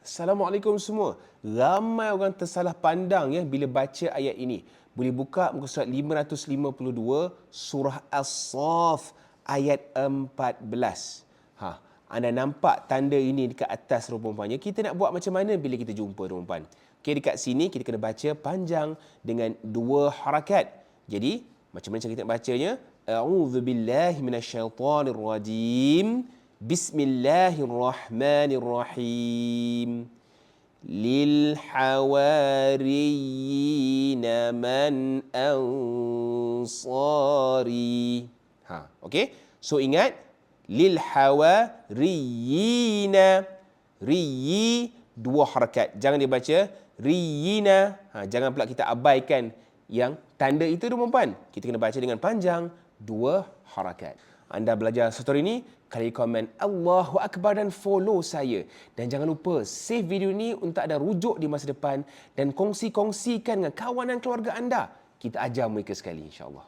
Assalamualaikum semua. Ramai orang tersalah pandang ya bila baca ayat ini. Boleh buka muka surat 552 surah As-Saff ayat 14. Anda nampak tanda ini dekat atas rupa-rupanya. Kita nak buat macam mana bila kita jumpa rupa-rupa. Okey, dekat sini kita kena baca panjang dengan 2 harakat. Jadi, macam mana cara kita nak bacanya? A'udzubillahi minasyaitonirrajim. Bismillahirrahmanirrahim. Lil hawariyina man ansari. Okey. So ingat lil hawariyina. Riyi 2 harakat. Jangan dibaca riyina. Jangan pula kita abaikan yang tanda itu teman-teman. Kita kena baca dengan panjang 2 harakat. Anda belajar story ini, klik komen Allahu Akbar dan follow saya. Dan jangan lupa save video ini untuk ada rujuk di masa depan dan kongsi-kongsikan dengan kawan dan keluarga anda. Kita ajar mereka sekali insya-Allah.